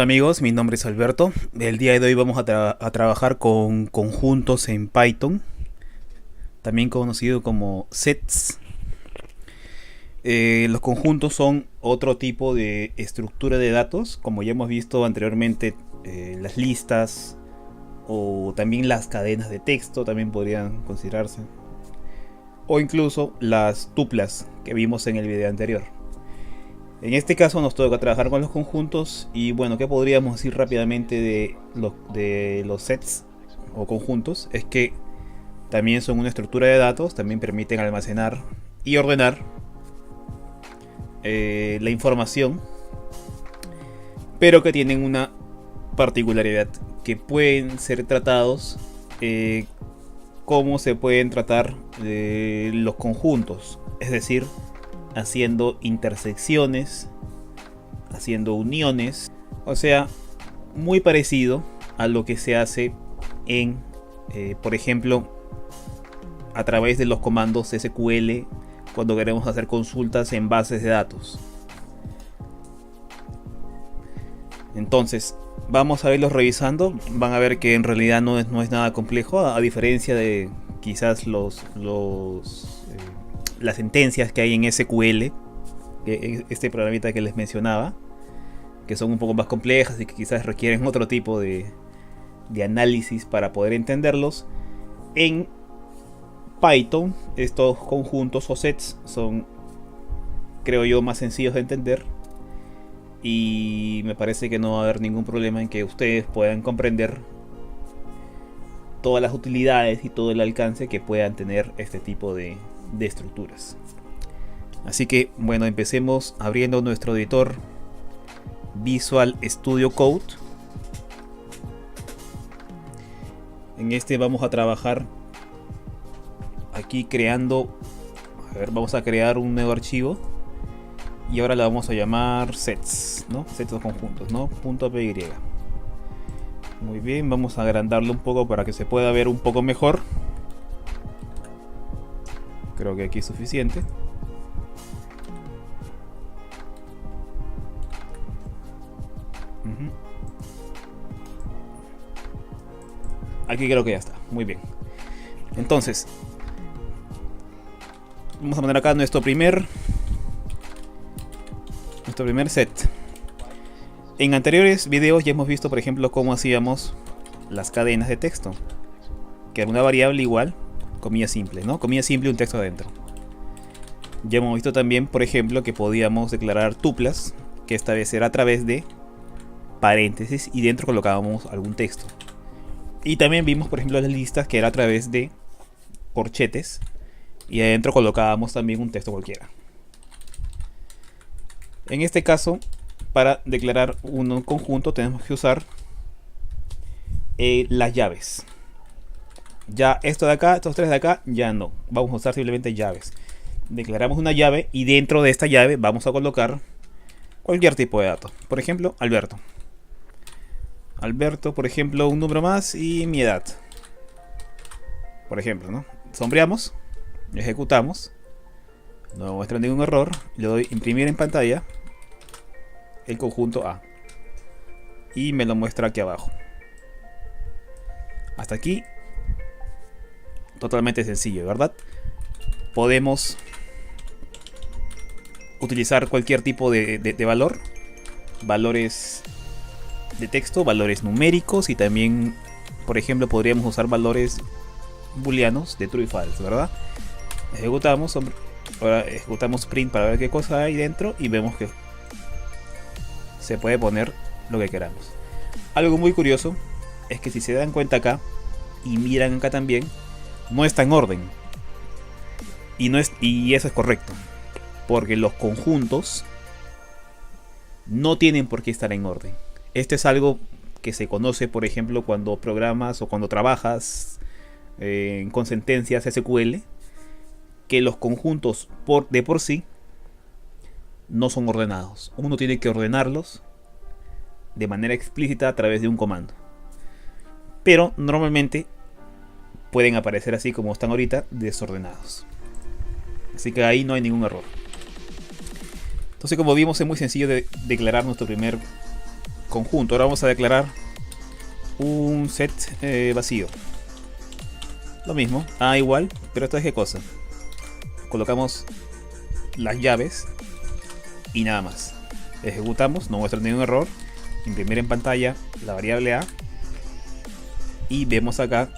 Hola amigos, mi nombre es Alberto. El día de hoy vamos a trabajar con conjuntos en Python, también conocido como sets. Los conjuntos son otro tipo de estructura de datos, como ya hemos visto anteriormente, las listas o también las cadenas de texto también podrían considerarse, o incluso las tuplas que vimos en el video anterior. En este caso nos toca trabajar con los conjuntos y bueno, ¿qué podríamos decir rápidamente de los sets o conjuntos? Es que también son una estructura de datos, también permiten almacenar y ordenar la información, pero que tienen una particularidad, que pueden ser tratados como se pueden tratar los conjuntos, es decir, haciendo intersecciones, haciendo uniones, o sea, muy parecido a lo que se hace en, por ejemplo, a través de los comandos SQL cuando queremos hacer consultas en bases de datos. Entonces, vamos a irlos revisando. Van a ver que en realidad no es nada complejo, a diferencia de quizás las sentencias que hay en SQL, este programita que les mencionaba, que son un poco más complejas y que quizás requieren otro tipo de análisis para poder entenderlos. En Python, estos conjuntos o sets son, creo yo, más sencillos de entender, y me parece que no va a haber ningún problema en que ustedes puedan comprender todas las utilidades y todo el alcance que puedan tener este tipo de estructuras. Así que bueno, empecemos abriendo nuestro editor Visual Studio Code. En este vamos a trabajar aquí creando, vamos a crear un nuevo archivo y ahora le vamos a llamar sets, ¿no? Sets o conjuntos, ¿no? .py. Muy bien, vamos a agrandarlo un poco para que se pueda ver un poco mejor. Creo que aquí es suficiente. Aquí creo que ya está. Muy bien. Entonces, vamos a poner acá nuestro primer set. En anteriores videos ya hemos visto, por ejemplo, cómo hacíamos las cadenas de texto, que era una variable igual, comilla simple, ¿no? Comilla simple y un texto adentro. Ya hemos visto también, por ejemplo, que podíamos declarar tuplas, que esta vez era a través de paréntesis y dentro colocábamos algún texto. Y también vimos, por ejemplo, las listas, que era a través de corchetes y adentro colocábamos también un texto cualquiera. En este caso, para declarar un conjunto tenemos que usar las llaves. Ya esto de acá, estos tres de acá, ya no. Vamos a usar simplemente llaves. Declaramos una llave y dentro de esta llave vamos a colocar cualquier tipo de dato. Por ejemplo, Alberto. Alberto, por ejemplo, un número más y mi edad. Por ejemplo, ¿no? Sombreamos, ejecutamos. No muestra ningún error. Le doy imprimir en pantalla el conjunto A. Y me lo muestra aquí abajo. Hasta aquí totalmente sencillo, ¿verdad? Podemos utilizar cualquier tipo de valor. Valores de texto, valores numéricos y también, por ejemplo, podríamos usar valores booleanos de true y false, ¿verdad? Ejecutamos, ahora ejecutamos print para ver qué cosa hay dentro y vemos que se puede poner lo que queramos. Algo muy curioso es que si se dan cuenta acá y miran acá también, no está en orden. Y eso es correcto, porque los conjuntos no tienen por qué estar en orden. Este es algo que se conoce, por ejemplo, cuando programas o cuando trabajas con sentencias SQL, que los conjuntos de por sí no son ordenados. Uno tiene que ordenarlos de manera explícita a través de un comando. Pero normalmente pueden aparecer así como están ahorita, desordenados. Así que ahí no hay ningún error. Entonces, como vimos, es muy sencillo de declarar nuestro primer conjunto. Ahora vamos a declarar un set vacío. Lo mismo, A igual, pero esta es qué cosa. Colocamos las llaves y nada más. Ejecutamos, no muestra ningún error. Imprimir en pantalla la variable A. Y vemos acá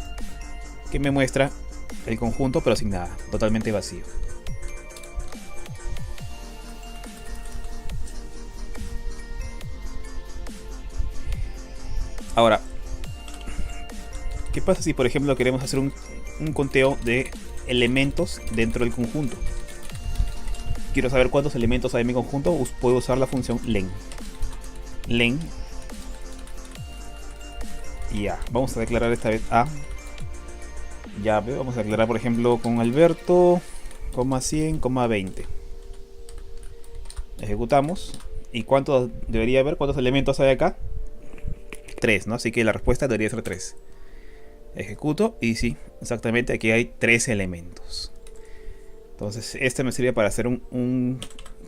que me muestra el conjunto pero sin nada, totalmente vacío. Ahora, ¿qué pasa si por ejemplo queremos hacer un conteo de elementos dentro del conjunto? Quiero saber cuántos elementos hay en mi conjunto. Puedo usar la función len. Len. Y A. Vamos a declarar esta vez A. Llave. Vamos a declarar por ejemplo con Alberto, 100, 20. Ejecutamos. ¿Y cuántos debería haber? ¿Cuántos elementos hay acá? 3, ¿no? Así que la respuesta debería ser 3. Ejecuto y sí, exactamente aquí hay 3 elementos. Entonces este me sirve para hacer un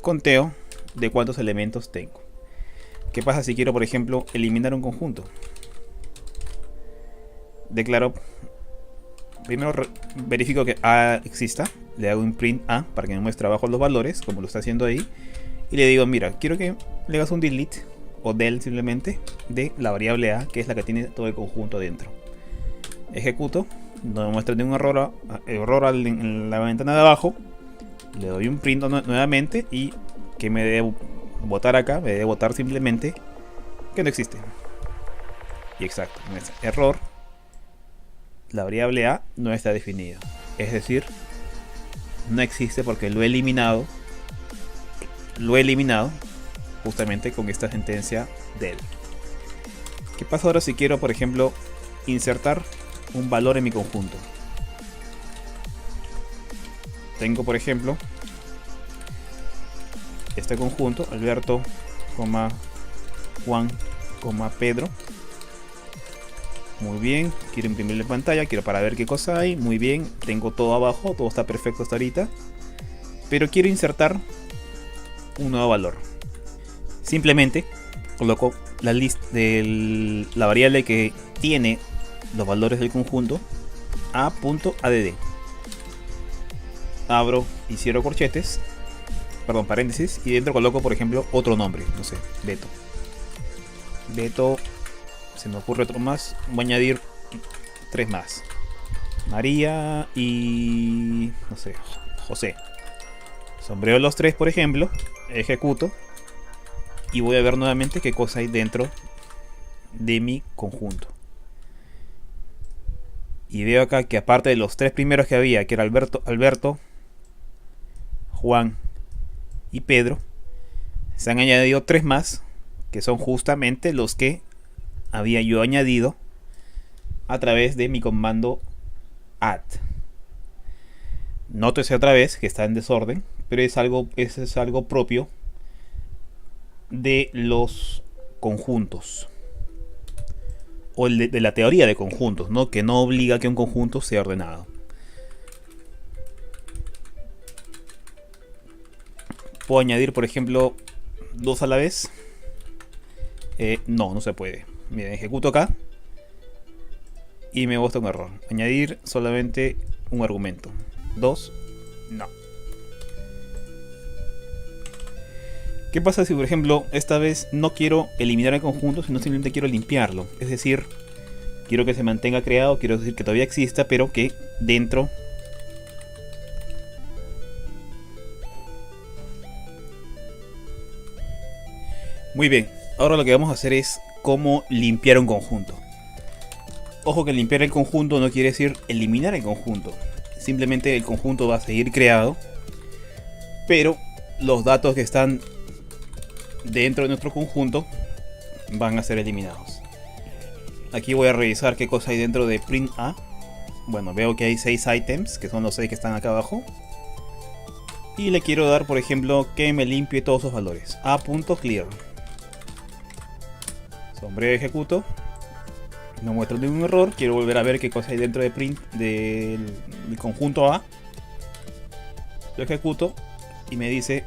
conteo de cuántos elementos tengo. ¿Qué pasa si quiero por ejemplo eliminar un conjunto? Declaro, primero verifico que A exista, le hago un print A para que me muestre abajo los valores como lo está haciendo ahí, y le digo mira, quiero que le hagas un delete o del simplemente de la variable A, que es la que tiene todo el conjunto dentro. Ejecuto, no me muestra ningún error en la ventana de abajo. Le doy un print nuevamente y que me debe botar acá, me debe botar simplemente que no existe. Y exacto, error, la variable A no está definida, es decir, no existe porque lo he eliminado justamente con esta sentencia del. ¿Qué pasa ahora si quiero por ejemplo insertar un valor en mi conjunto? Tengo por ejemplo este conjunto, Alberto, Juan, Pedro. Muy bien, quiero imprimirle en pantalla, quiero para ver qué cosa hay. Muy bien, tengo todo abajo, todo está perfecto hasta ahorita. Pero quiero insertar un nuevo valor. Simplemente coloco la lista de la variable que tiene los valores del conjunto a.add. Abro y cierro corchetes, paréntesis, y dentro coloco por ejemplo otro nombre, no sé, Beto, se me ocurre otro más, voy a añadir 3 más, María y no sé, José. Sombreo los 3 por ejemplo, ejecuto y voy a ver nuevamente qué cosa hay dentro de mi conjunto. Y veo acá que aparte de los 3 primeros que había, que era Alberto, Juan y Pedro, se han añadido 3 más, que son justamente los que había yo añadido a través de mi comando add. Nótese otra vez que está en desorden, pero es algo propio de los conjuntos, o de la teoría de conjuntos, ¿no? Que no obliga a que un conjunto sea ordenado. ¿Puedo añadir, por ejemplo, 2 a la vez? No se puede. Miren, ejecuto acá y me muestra un error. Añadir solamente un argumento. 2, no. ¿Qué pasa si, por ejemplo, esta vez no quiero eliminar el conjunto, sino simplemente quiero limpiarlo? Es decir, quiero que se mantenga creado, quiero decir que todavía exista, pero que dentro muy bien, ahora lo que vamos a hacer es cómo limpiar un conjunto. Ojo que limpiar el conjunto no quiere decir eliminar el conjunto. Simplemente el conjunto va a seguir creado, pero los datos que están dentro de nuestro conjunto van a ser eliminados. Aquí voy a revisar qué cosa hay dentro de print A. Bueno, veo que hay 6 items, que son los 6 que están acá abajo. Y le quiero dar, por ejemplo, que me limpie todos sus valores. A.clear. Sombreo, ejecuto. No muestra ningún error. Quiero volver a ver qué cosa hay dentro de print del conjunto A. Lo ejecuto y me dice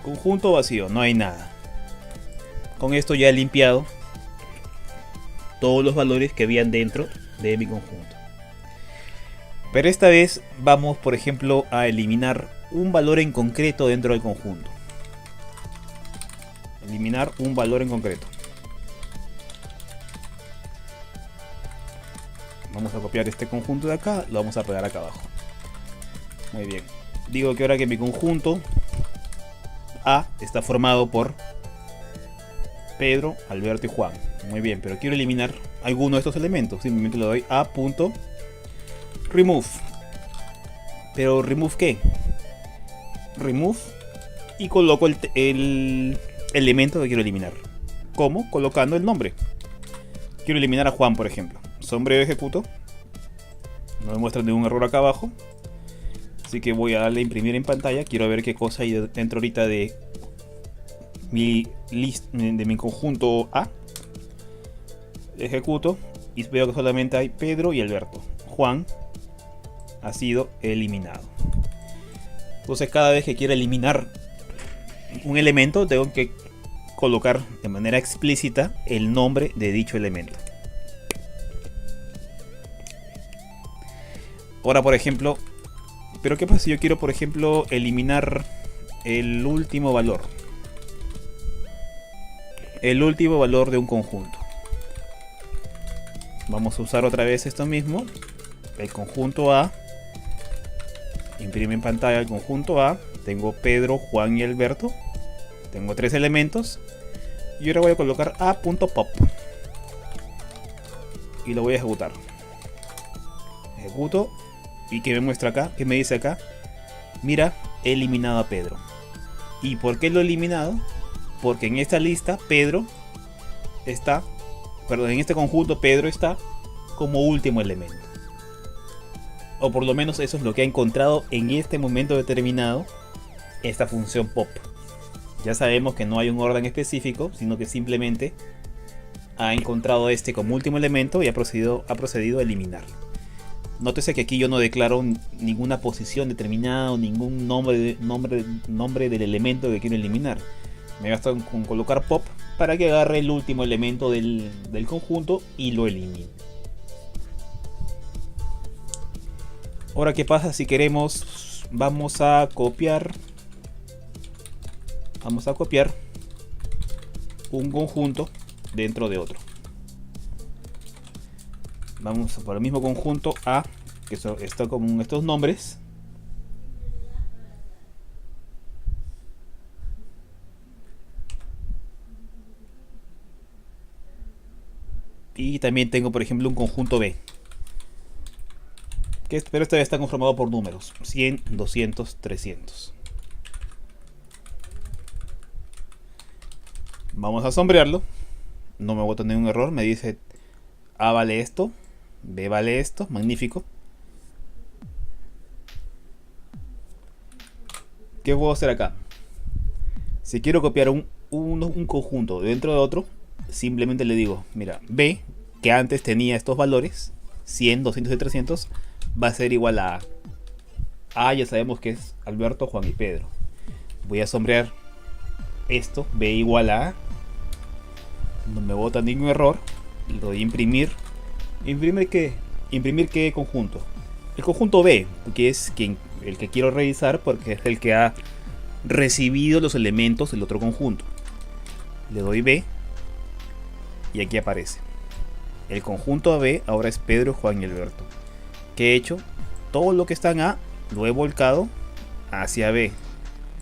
conjunto vacío, no hay nada. Con esto ya he limpiado todos los valores que habían dentro de mi conjunto. Pero esta vez vamos, por ejemplo, a eliminar un valor en concreto dentro del conjunto. Eliminar un valor en concreto. Vamos a copiar este conjunto de acá, lo vamos a pegar acá abajo. Muy bien. Digo que ahora que mi conjunto A está formado por Pedro, Alberto y Juan. Muy bien, pero quiero eliminar alguno de estos elementos. Simplemente le doy a.remove. Pero ¿remove qué? Remove y coloco el elemento que quiero eliminar. ¿Cómo? Colocando el nombre. Quiero eliminar a Juan, por ejemplo. Sombrero, ejecuto. No me muestra ningún error acá abajo. Así que voy a darle a imprimir en pantalla. Quiero ver qué cosa hay dentro ahorita de mi conjunto A. Ejecuto y veo que solamente hay Pedro y Alberto. Juan ha sido eliminado. Entonces cada vez que quiera eliminar un elemento tengo que colocar de manera explícita el nombre de dicho elemento. Ahora, por ejemplo, pero ¿qué pasa si yo quiero, por ejemplo, eliminar el último valor? El último valor de un conjunto. Vamos a usar otra vez esto mismo. El conjunto A. Imprime en pantalla el conjunto A. Tengo Pedro, Juan y Alberto. Tengo 3 elementos. Y ahora voy a colocar a.pop. Y lo voy a ejecutar. Ejecuto. ¿Y qué me muestra acá? ¿Qué me dice acá? Mira, he eliminado a Pedro. ¿Y por qué lo he eliminado? Porque en esta lista Pedro está... Perdón, en este conjunto Pedro está como último elemento. O por lo menos eso es lo que ha encontrado en este momento determinado esta función pop. Ya sabemos que no hay un orden específico, sino que simplemente ha encontrado este como último elemento y ha procedido a eliminarlo. Nótese que aquí yo no declaro ninguna posición determinada o ningún nombre del elemento que quiero eliminar. Me basta con colocar pop para que agarre el último elemento del conjunto y lo elimine. Ahora, ¿qué pasa si queremos? Vamos a copiar un conjunto dentro de otro. Vamos por el mismo conjunto A, que está con estos nombres. Y también tengo, por ejemplo, un conjunto B. Pero esta vez está conformado por números. 100, 200, 300. Vamos a sombrearlo. No me bota ningún error. Me dice A vale esto. B vale esto. Magnífico. ¿Qué puedo hacer acá? Si quiero copiar un conjunto dentro de otro, simplemente le digo, mira, B, que antes tenía estos valores, 100, 200 y 300, va a ser igual a A. Ya sabemos que es Alberto, Juan y Pedro. Voy a sombrear esto, B igual a A. No me bota ningún error. Le doy a imprimir. ¿Imprimir qué? ¿Imprimir qué conjunto? El conjunto B, que es el que quiero revisar porque es el que ha recibido los elementos del otro conjunto. Le doy B y aquí aparece. El conjunto B ahora es Pedro, Juan y Alberto. ¿Qué he hecho? Todo lo que está en A lo he volcado hacia B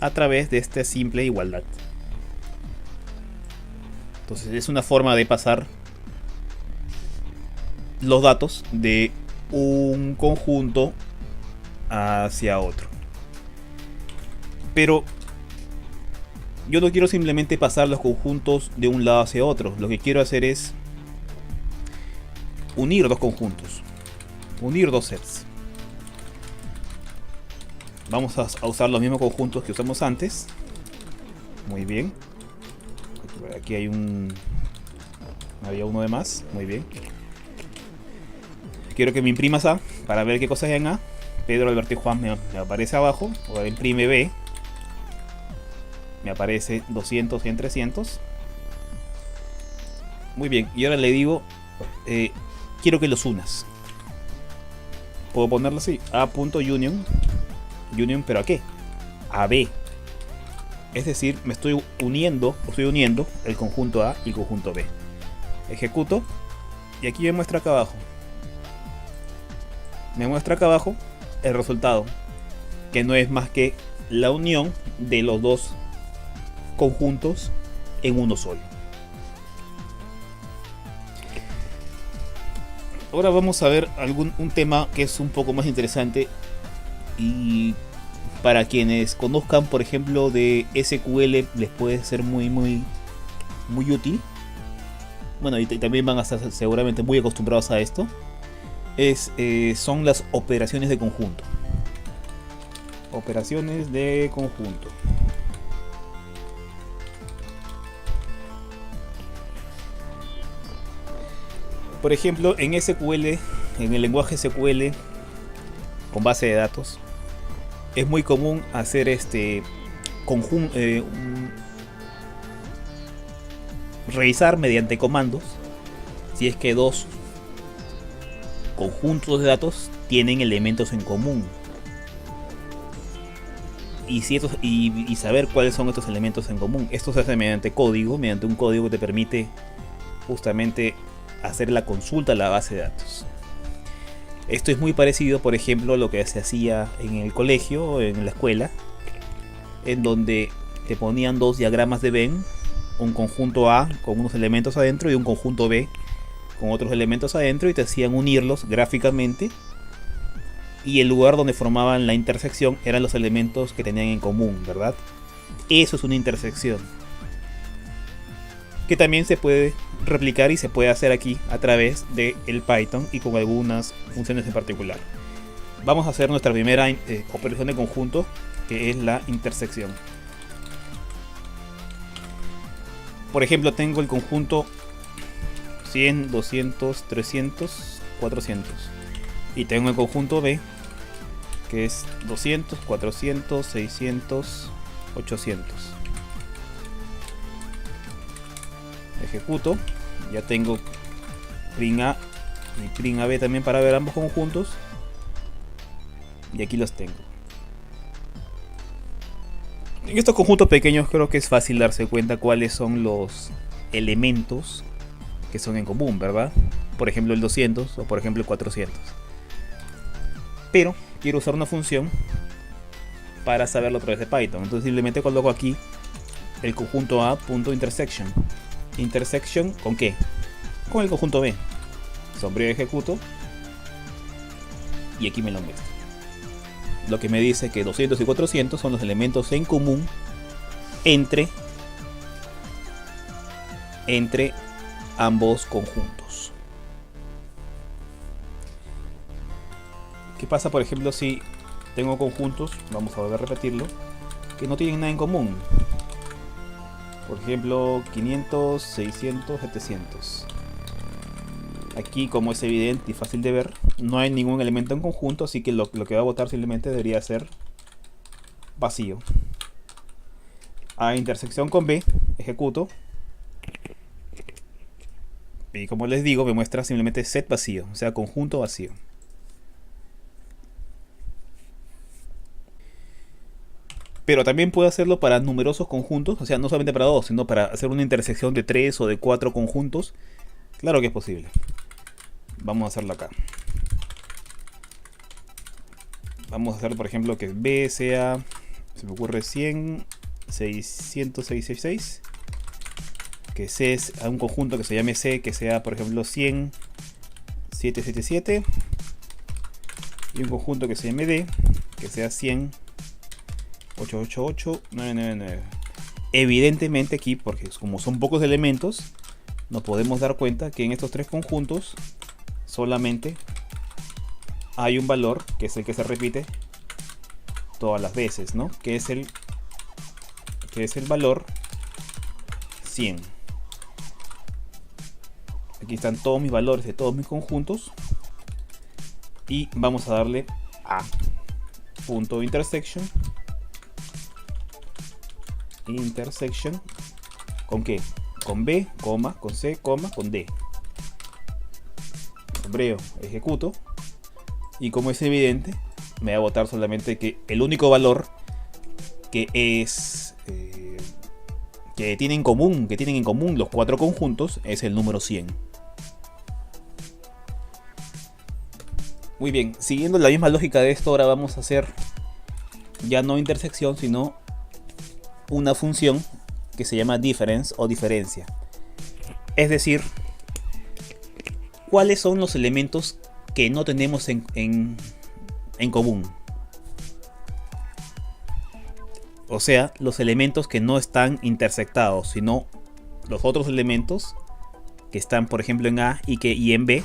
a través de esta simple igualdad. Entonces es una forma de pasar los datos de un conjunto hacia otro. Pero yo no quiero simplemente pasar los conjuntos de un lado hacia otro. Lo que quiero hacer es unir dos conjuntos, unir dos sets. Vamos a usar los mismos conjuntos que usamos antes. Muy bien. Aquí hay había uno de más. Muy bien. Quiero que me imprimas A para ver qué cosas hay en A. Pedro, Alberto y Juan me aparece abajo. Ahora imprime B. Me aparece 200, 100, 300. Muy bien, y ahora le digo, quiero que los unas. Puedo ponerlo así, A.union, union, ¿pero a qué? A B. Es decir, me estoy uniendo el conjunto A y el conjunto B. Ejecuto y aquí me muestra acá abajo. Me muestra acá abajo el resultado, que no es más que la unión de los dos conjuntos en uno solo. Ahora vamos a ver un tema que es un poco más interesante y para quienes conozcan, por ejemplo, de SQL les puede ser muy útil. Bueno, y también van a estar seguramente muy acostumbrados a esto. Son las operaciones de conjunto. Operaciones de conjunto. Por ejemplo, en SQL, en el lenguaje SQL con base de datos, es muy común hacer revisar mediante comandos si es que dos conjuntos de datos tienen elementos en común y saber cuáles son estos elementos en común. Esto se hace mediante un código que te permite justamente hacer la consulta a la base de datos. Esto es muy parecido, por ejemplo, a lo que se hacía en el colegio, en la escuela, en donde te ponían dos diagramas de Venn, un conjunto A con unos elementos adentro y un conjunto B con otros elementos adentro, y te hacían unirlos gráficamente, y el lugar donde formaban la intersección eran los elementos que tenían en común, ¿verdad? Eso es una intersección que también se puede replicar y se puede hacer aquí a través del Python y con algunas funciones en particular. Vamos a hacer nuestra primera operación de conjunto, que es la intersección. Por ejemplo, tengo el conjunto 100, 200, 300, 400. Y tengo el conjunto B, que es 200, 400, 600, 800. Ejecuto, ya tengo print A y print AB también para ver ambos conjuntos, y aquí los tengo. En estos conjuntos pequeños creo que es fácil darse cuenta cuáles son los elementos que son en común, ¿verdad? Por ejemplo el 200 o por ejemplo el 400. Pero quiero usar una función para saberlo a través de Python, entonces simplemente coloco aquí el conjunto A.intersection. Intersection ¿con qué? Con el conjunto B. Sombrío, ejecuto y aquí me lo muestra. Lo que me dice que 200 y 400 son los elementos en común entre ambos conjuntos. ¿Qué pasa, por ejemplo, si tengo conjuntos, vamos a volver a repetirlo, que no tienen nada en común? Por ejemplo, 500, 600, 700. Aquí, como es evidente y fácil de ver, no hay ningún elemento en conjunto, así que lo que va a votar simplemente debería ser vacío. A intersección con B, ejecuto. Y como les digo, me muestra simplemente set vacío, o sea, conjunto vacío. Pero también puedo hacerlo para numerosos conjuntos, o sea, no solamente para dos, sino para hacer una intersección de 3 o de 4 conjuntos. Claro que es posible. Vamos a hacerlo acá. Vamos a hacer, por ejemplo, que B sea, se me ocurre 100, 600, 666. Que C es un conjunto que se llame C, que sea, por ejemplo, 100, 777. Y un conjunto que se llame D, que sea 100, 888, 999. Evidentemente aquí, porque como son pocos elementos, nos podemos dar cuenta que en estos tres conjuntos solamente hay un valor que es el que se repite todas las veces, ¿no? Que es el valor 100. Aquí están todos mis valores de todos mis conjuntos y vamos a darle a punto intersection. ¿Con qué? con B, coma, con C, coma, con D. Sombreo, ejecuto. Y como es evidente, me va a botar solamente que el único valor que es que tienen en común los 4 conjuntos es el número 100. Muy bien, siguiendo la misma lógica de esto, ahora vamos a hacer ya no intersección, sino una función que se llama difference o diferencia. Es decir, ¿cuáles son los elementos que no tenemos en común? O sea, los elementos que no están intersectados, sino los otros elementos que están, por ejemplo, en A y en B,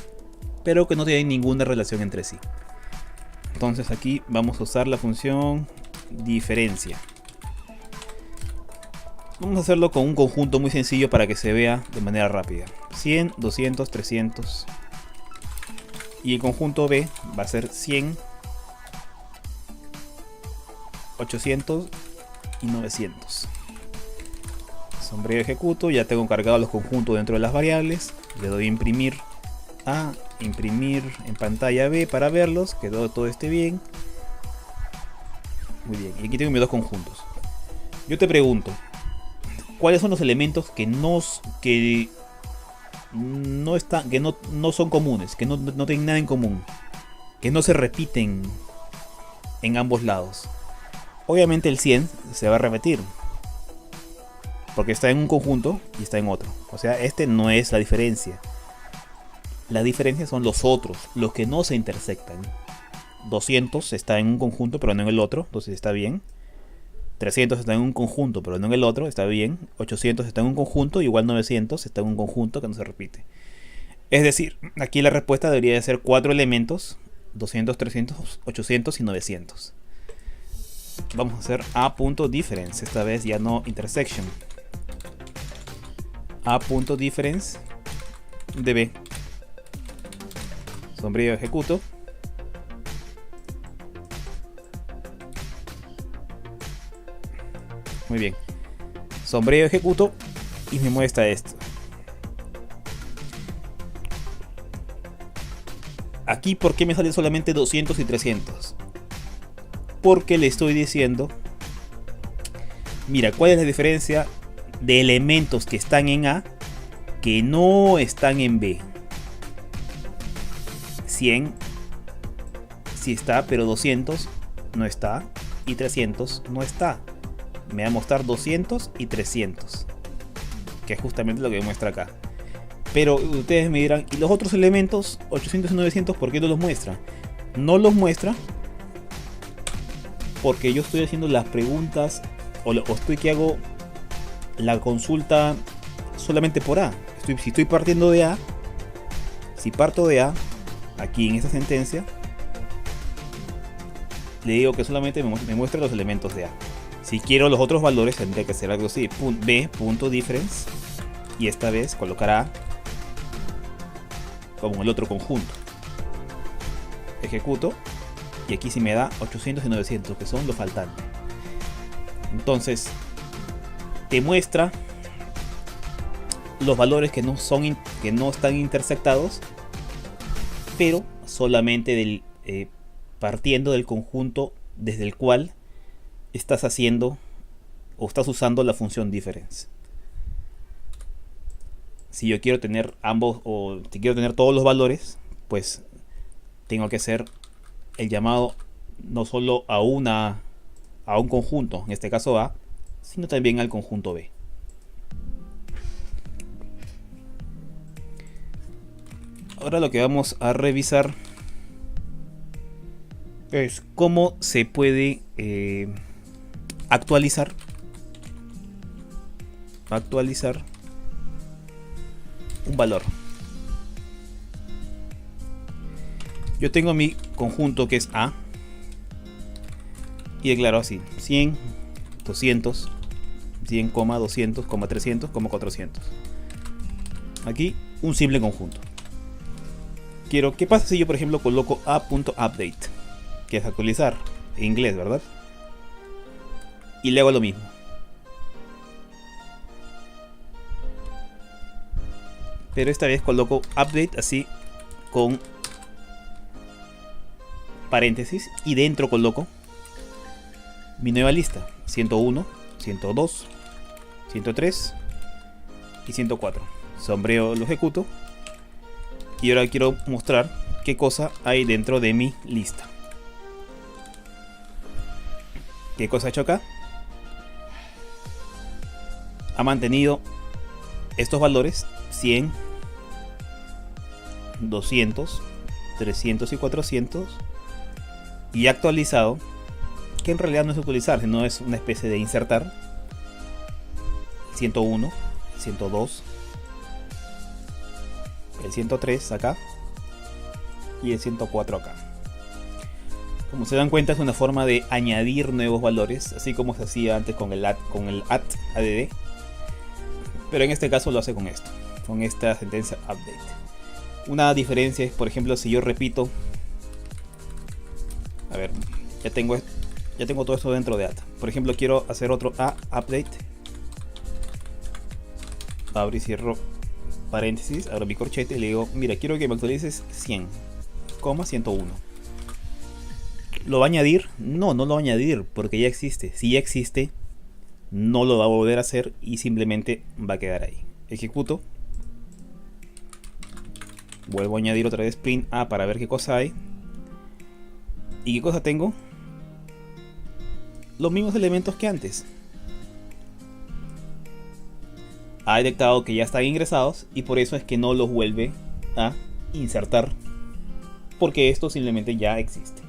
pero que no tienen ninguna relación entre sí. Entonces aquí vamos a usar la función diferencia. Vamos a hacerlo con un conjunto muy sencillo para que se vea de manera rápida. 100, 200, 300. Y el conjunto B va a ser 100, 800 y 900. Sombrero ejecuto, ya tengo cargados los conjuntos dentro de las variables. Le doy a imprimir A, imprimir en pantalla B para verlos, que todo esté bien. Muy bien, y aquí tengo mis dos conjuntos. Yo te pregunto, ¿cuáles son los elementos que no son comunes, que no tienen nada en común, que no se repiten en ambos lados? Obviamente el 100 se va a repetir, porque está en un conjunto y está en otro. O sea, este no es la diferencia. La diferencia son los otros, los que no se intersectan. 200 está en un conjunto pero no en el otro, entonces está bien. 300 está en un conjunto pero no en el otro, está bien. 800 está en un conjunto, igual 900 está en un conjunto que no se repite. Es decir, aquí la respuesta debería de ser 4 elementos: 200, 300, 800 y 900. Vamos a hacer A.difference, esta vez ya no intersection. A.difference de B. Sombrero ejecuto. Muy bien. Sombrero ejecuto y me muestra esto. Aquí, ¿por qué me sale solamente 200 y 300? Porque le estoy diciendo, mira, ¿cuál es la diferencia de elementos que están en A que no están en B? 100 sí está, pero 200 no está y 300 no está. Me va a mostrar 200 y 300, que es justamente lo que me muestra acá. Pero ustedes me dirán, ¿y los otros elementos 800 y 900 por qué no los muestra? No los muestra porque yo estoy haciendo las preguntas o estoy que hago la consulta solamente por A. Si estoy partiendo de A, si parto de A, aquí en esta sentencia, le digo que solamente me muestra los elementos de A. Si quiero los otros valores tendría que hacer algo así, B.difference, y esta vez colocar A como el otro conjunto. Ejecuto y aquí sí me da 800 y 900, que son los faltantes. Entonces te muestra los valores que no están intersectados, pero solamente partiendo del conjunto desde el cual estás haciendo o estás usando la función difference. Si yo quiero tener ambos, o si quiero tener todos los valores, pues tengo que hacer el llamado no solo a un conjunto, en este caso A, sino también al conjunto B. Ahora lo que vamos a revisar es cómo se puede actualizar un valor. Yo tengo mi conjunto que es A y declaro así: 100, 200, 100, 200, 300, 400. Aquí un simple conjunto. ¿Qué pasa si yo, por ejemplo, coloco A.update, que es actualizar en inglés, ¿verdad? Y le hago lo mismo. pero esta vez coloco update así con paréntesis y dentro coloco mi nueva lista: 101, 102, 103 y 104. Sombreo, lo ejecuto y ahora quiero mostrar qué cosa hay dentro de mi lista. ¿Qué cosa ha hecho acá? Ha mantenido estos valores: 100, 200, 300 y 400, y ha actualizado, que en realidad no es actualizar, sino es una especie de insertar: 101, 102, el 103 acá y el 104 acá. Como se dan cuenta, es una forma de añadir nuevos valores, así como se hacía antes con el add, pero en este caso lo hace con esto, con esta sentencia update. Una diferencia es, por ejemplo, si yo repito, a ver, ya tengo todo esto dentro de add. Por ejemplo, quiero hacer otro update, abro y cierro paréntesis, abro mi corchete y le digo: mira, quiero que me actualices 100, 101. ¿Lo va a añadir? No, no lo va a añadir porque ya existe. Si ya existe, no lo va a volver a hacer y simplemente va a quedar ahí. Ejecuto. Vuelvo a añadir otra vez print A para ver qué cosa hay. ¿Y qué cosa tengo? Los mismos elementos que antes. Ha detectado que ya están ingresados y por eso es que no los vuelve a insertar, porque esto simplemente ya existe.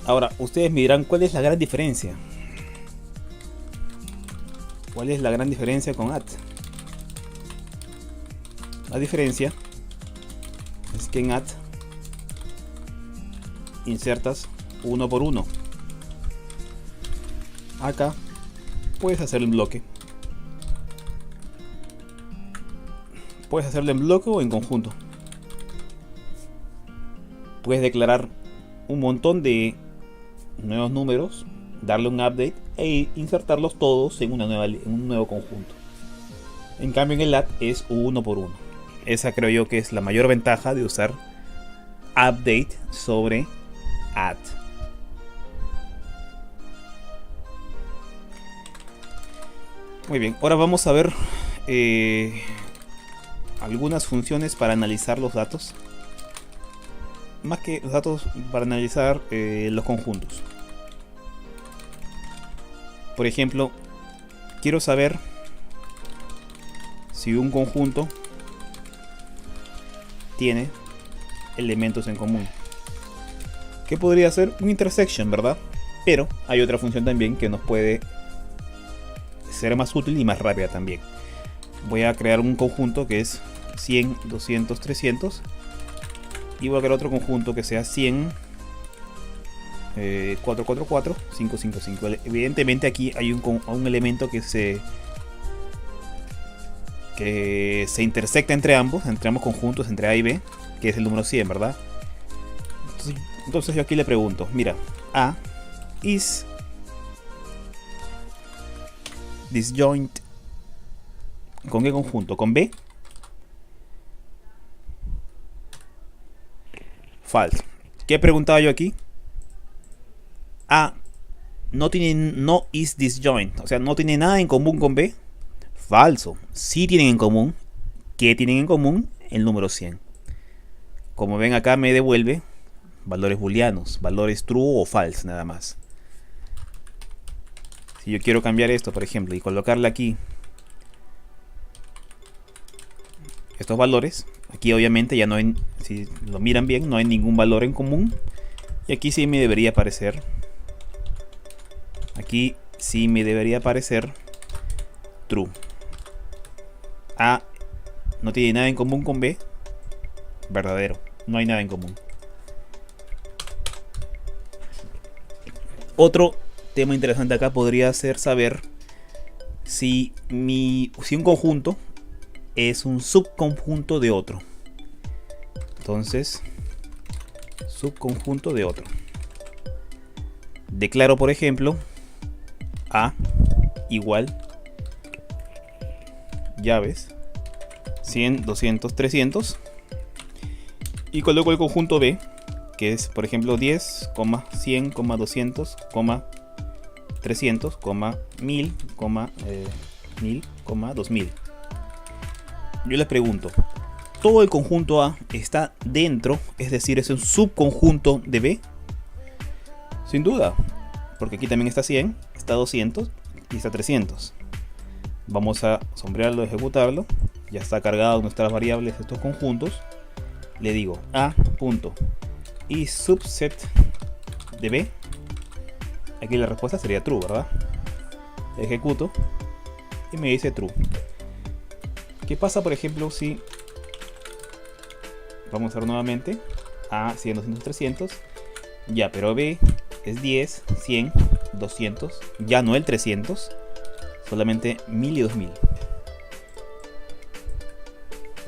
Ahora, ustedes me dirán, ¿cuál es la gran diferencia? ¿Cuál es la gran diferencia con add? La diferencia es que en add insertas uno por uno. Acá puedes hacer el bloque. Puedes hacerlo en bloque o en conjunto. Puedes declarar un montón de nuevos números, darle un update e insertarlos todos en un nuevo conjunto. En cambio, en el add es uno por uno. Esa creo yo que es la mayor ventaja de usar update sobre add. Muy bien, ahora vamos a ver algunas funciones para analizar los datos. Más que los datos, para analizar los conjuntos. Por ejemplo, quiero saber si un conjunto tiene elementos en común. ¿Qué podría ser? Un intersection, ¿verdad? Pero hay otra función también que nos puede ser más útil y más rápida también. Voy a crear un conjunto que es 100, 200, 300. Y voy a crear otro conjunto que sea 100, 444, 555. Evidentemente aquí hay un elemento que se intersecta entre ambos conjuntos, entre A y B, que es el número 100, ¿verdad? Entonces yo aquí le pregunto, mira, A is disjoint ¿con qué conjunto? ¿Con B? Falso. ¿Qué preguntaba yo aquí? A no is disjoint, o sea, no tiene nada en común con B. Falso. Sí tienen en común. ¿Qué tienen en común? El número 100. Como ven acá me devuelve valores booleanos, valores true o false nada más. Si yo quiero cambiar esto, por ejemplo, y colocarle aquí estos valores, aquí obviamente ya no hay, si lo miran bien, no hay ningún valor en común. Y aquí sí me debería aparecer. Aquí sí me debería aparecer true. A no tiene nada en común con B. Verdadero. No hay nada en común. Otro tema interesante acá podría ser saber si un conjunto es un subconjunto de otro. Entonces, subconjunto de otro. Declaro, por ejemplo, A igual llaves 100, 200, 300 y coloco el conjunto B, que es por ejemplo 10, 100, 200, 300, 1000, 1000, 2000. Yo les pregunto, ¿todo el conjunto A está dentro, es decir, es un subconjunto de B? Sin duda, porque aquí también está 100, está 200 y está 300. Vamos a sombrearlo, ejecutarlo. Ya está cargado nuestras variables de estos conjuntos. Le digo A punto y subset de B. Aquí la respuesta sería true, ¿verdad? Ejecuto y me dice true. ¿Qué pasa, por ejemplo, si vamos a ver nuevamente A 100, 200, 300? Ya, pero B es 10, 100, 200, ya no el 300, solamente 1000 y 2000.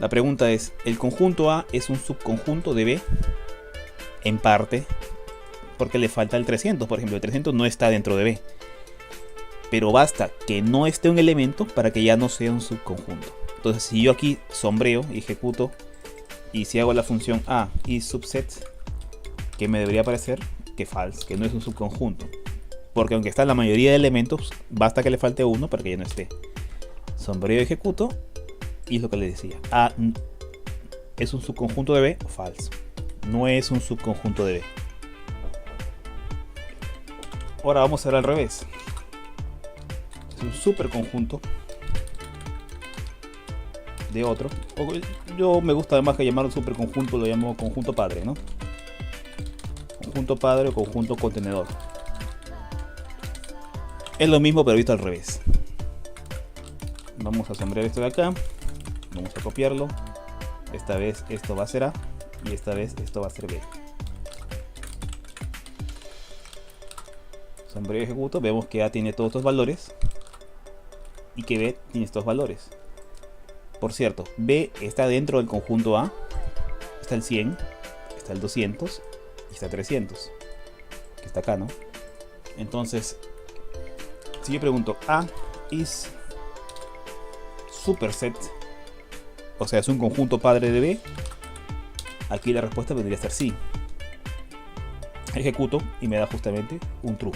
La pregunta es, ¿el conjunto A es un subconjunto de B? En parte, porque le falta el 300, por ejemplo, el 300 no está dentro de B. Pero basta que no esté un elemento para que ya no sea un subconjunto. Entonces, si yo aquí sombreo y ejecuto, y si hago la función A y subset, ¿qué me debería aparecer? Que false, que no es un subconjunto. Porque aunque está la mayoría de elementos, basta que le falte uno para que ya no esté. Sombreo y ejecuto, y es lo que les decía. A es un subconjunto de B, falso. No es un subconjunto de B. Ahora vamos a ver al revés. Es un superconjunto de otro. Yo me gusta además que llamarlo superconjunto, lo llamo conjunto padre, ¿no? Conjunto padre o conjunto contenedor. Es lo mismo pero visto al revés. Vamos a sombrear esto de acá. Vamos a copiarlo. Esta vez esto va a ser A y esta vez esto va a ser B. Sombreo y ejecuto. Vemos que A tiene todos estos valores y que B tiene estos valores. Por cierto, B está dentro del conjunto A. Está el 100, está el 200 y está el 300, que está acá, ¿no? Entonces, si yo pregunto A is superset, o sea, es un conjunto padre de B, aquí la respuesta vendría a ser sí. Ejecuto y me da justamente un true.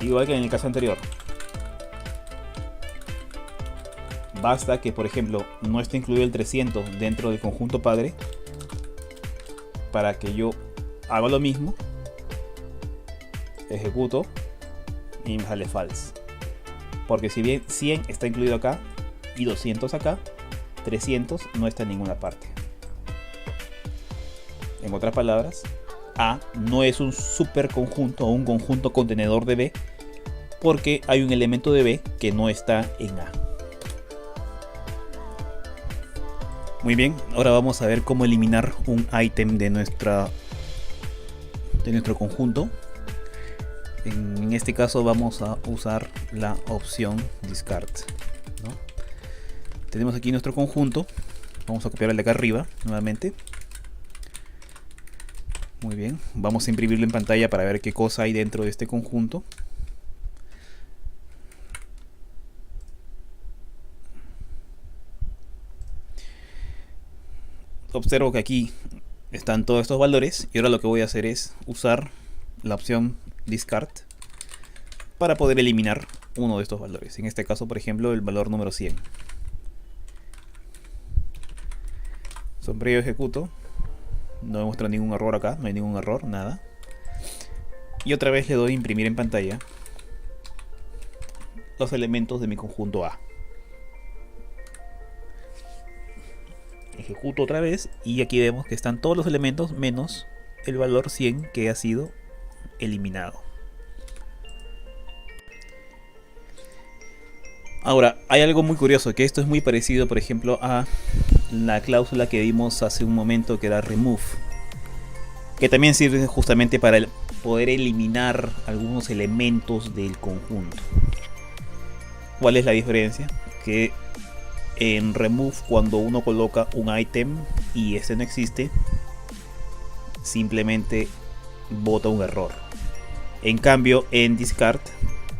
Igual que en el caso anterior. Basta que, por ejemplo, no esté incluido el 300 dentro del conjunto padre para que yo haga lo mismo. Ejecuto y me sale false. Porque si bien 100 está incluido acá y 200 acá, 300 no está en ninguna parte. En otras palabras, A no es un superconjunto o un conjunto contenedor de B porque hay un elemento de B que no está en A. Muy bien, ahora vamos a ver cómo eliminar un ítem de nuestro conjunto. En este caso vamos a usar la opción discard, ¿no? Tenemos aquí nuestro conjunto. Vamos a copiar el de acá arriba nuevamente. Muy bien, vamos a imprimirlo en pantalla para ver qué cosa hay dentro de este conjunto. Observo que aquí están todos estos valores y ahora lo que voy a hacer es usar la opción discard para poder eliminar uno de estos valores. En este caso, por ejemplo, el valor número 100. Sombreo, ejecuto. No me muestra ningún error acá, no hay ningún error, nada. Y otra vez le doy a imprimir en pantalla los elementos de mi conjunto A. Ejecuto otra vez y aquí vemos que están todos los elementos menos el valor 100 que ha sido eliminado. Ahora, hay algo muy curioso, que esto es muy parecido, por ejemplo, a la cláusula que vimos hace un momento, que era remove, que también sirve justamente para poder eliminar algunos elementos del conjunto. ¿Cuál es la diferencia? Que en remove, cuando uno coloca un ítem y este no existe, simplemente bota un error. En cambio, en discard,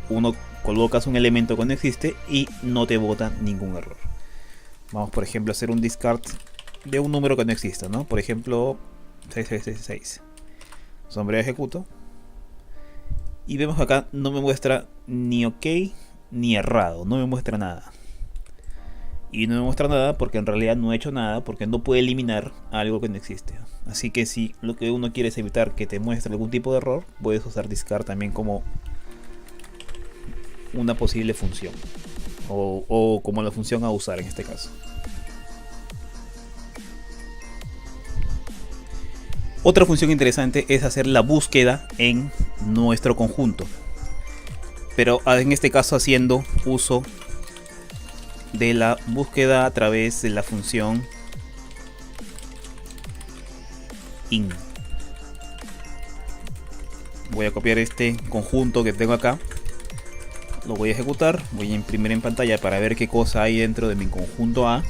uno colocas un elemento que no existe y no te bota ningún error. Vamos, por ejemplo, a hacer un discard de un número que no exista, ¿no? Por ejemplo, 6666. Sombrero ejecuto. Y vemos que acá no me muestra ni ok ni errado, no me muestra nada. Y no me muestra nada porque en realidad no he hecho nada, porque no puede eliminar algo que no existe. Así que si lo que uno quiere es evitar que te muestre algún tipo de error, puedes usar discard también como una posible función. O como la función a usar en este caso. Otra función interesante es hacer la búsqueda en nuestro conjunto. Pero en este caso haciendo uso de la búsqueda a través de la función in. Voy a copiar este conjunto que tengo acá. Lo voy a ejecutar. Voy a imprimir en pantalla para ver qué cosa hay dentro de mi conjunto A.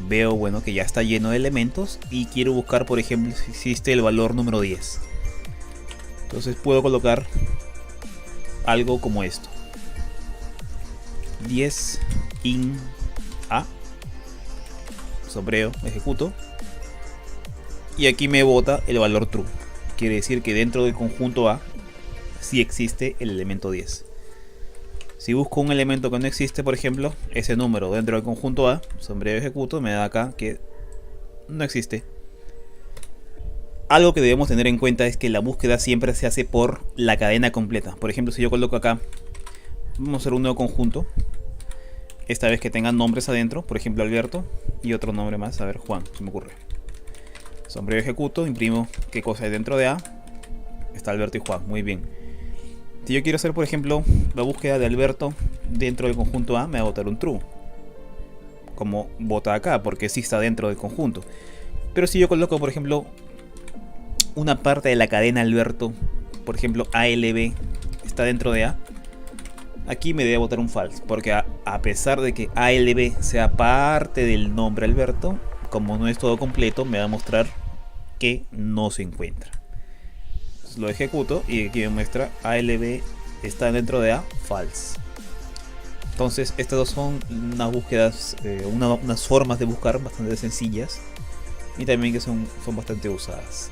Veo, bueno, que ya está lleno de elementos y quiero buscar, por ejemplo, si existe el valor número 10. Entonces puedo colocar algo como esto: 10 in A, sombrero, ejecuto, y aquí me bota el valor true. Quiere decir que dentro del conjunto A sí existe el elemento 10. Si busco un elemento que no existe, por ejemplo, ese número dentro del conjunto A, sombrero ejecuto, me da acá que no existe. Algo que debemos tener en cuenta es que la búsqueda siempre se hace por la cadena completa. Por ejemplo, si yo coloco acá, vamos a hacer un nuevo conjunto. Esta vez que tengan nombres adentro, por ejemplo Alberto, y otro nombre más, a ver, Juan, se me ocurre. Sombrero ejecuto, imprimo qué cosa hay dentro de A. Está Alberto y Juan, muy bien. Si yo quiero hacer, por ejemplo, la búsqueda de Alberto dentro del conjunto A, me va a botar un true. Como bota acá, porque sí está dentro del conjunto. Pero si yo coloco, por ejemplo, una parte de la cadena Alberto, por ejemplo ALB, está dentro de A, aquí me debe botar un false. Porque a pesar de que ALB sea parte del nombre Alberto, como no es todo completo, me va a mostrar que no se encuentra. Lo ejecuto y aquí me muestra ALB está dentro de A, false. Entonces estas dos son unas búsquedas, unas formas de buscar bastante sencillas y también que son bastante usadas.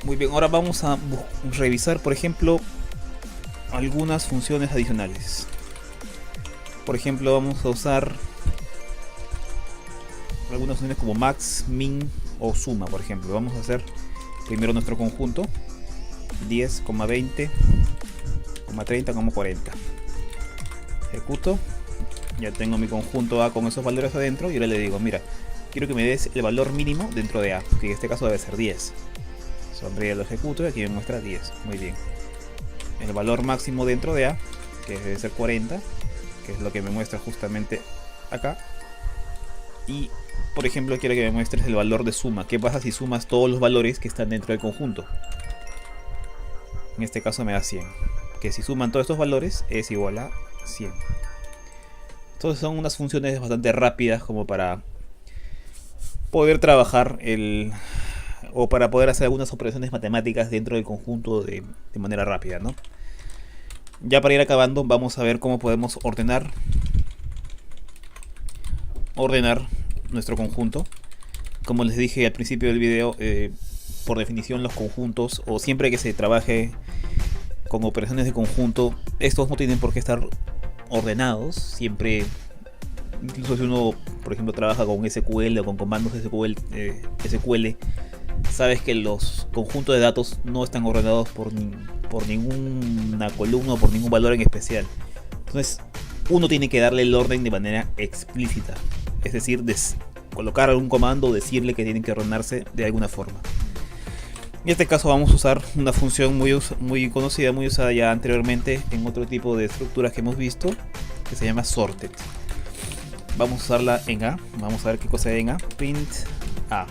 Muy bien, ahora vamos a revisar, por ejemplo, algunas funciones adicionales. Por ejemplo, vamos a usar algunas funciones como max, min o suma. Por ejemplo, vamos a hacer primero nuestro conjunto 10, 20, 30, 40. Ejecuto. Ya tengo mi conjunto A con esos valores adentro y ahora le digo, mira, quiero que me des el valor mínimo dentro de A, que en este caso debe ser 10. Sonríe, lo ejecuto y aquí me muestra 10. Muy bien. El valor máximo dentro de A, que debe ser 40, que es lo que me muestra justamente acá. Y por ejemplo quiero que me muestres el valor de suma. ¿Qué pasa si sumas todos los valores que están dentro del conjunto? En este caso me da 100. Que si suman todos estos valores es igual a 100. Entonces son unas funciones bastante rápidas como para poder trabajar o para poder hacer algunas operaciones matemáticas dentro del conjunto de manera rápida, ¿no? Ya para ir acabando, vamos a ver cómo podemos ordenar nuestro conjunto. Como les dije al principio del video, por definición los conjuntos, o siempre que se trabaje con operaciones de conjunto, estos no tienen por qué estar ordenados. Siempre, incluso si uno, por ejemplo, trabaja con SQL o con comandos SQL, sabes que los conjuntos de datos no están ordenados por ninguna columna o por ningún valor en especial. Entonces uno tiene que darle el orden de manera explícita, es decir, colocar algún comando o decirle que tienen que ordenarse de alguna forma. En este caso vamos a usar una función muy conocida, muy usada ya anteriormente en otro tipo de estructuras que hemos visto, que se llama sorted. Vamos a usarla en A. Vamos a ver qué cosa hay en A. Print A.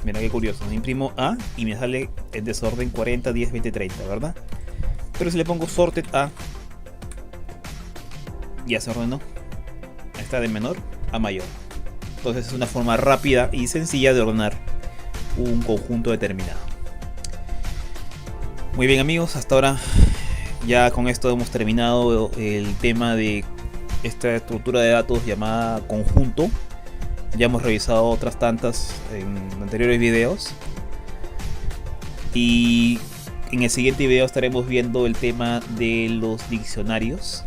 Mira qué curioso, me imprimo A y me sale el desorden 40, 10, 20, 30, ¿verdad? Pero si le pongo sorted A, ya se ordenó. Está de menor a mayor. Entonces es una forma rápida y sencilla de ordenar un conjunto determinado. Muy bien amigos, hasta ahora ya con esto hemos terminado el tema de esta estructura de datos llamada conjunto. Ya hemos revisado otras tantas en anteriores videos. Y en el siguiente video estaremos viendo el tema de los diccionarios.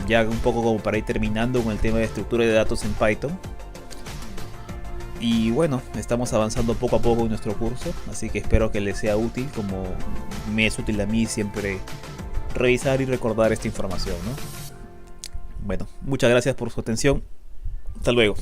Ya un poco como para ir terminando con el tema de estructura de datos en Python. Y bueno, estamos avanzando poco a poco en nuestro curso, así que espero que les sea útil, como me es útil a mí siempre revisar y recordar esta información, ¿no? Bueno, muchas gracias por su atención. Hasta luego.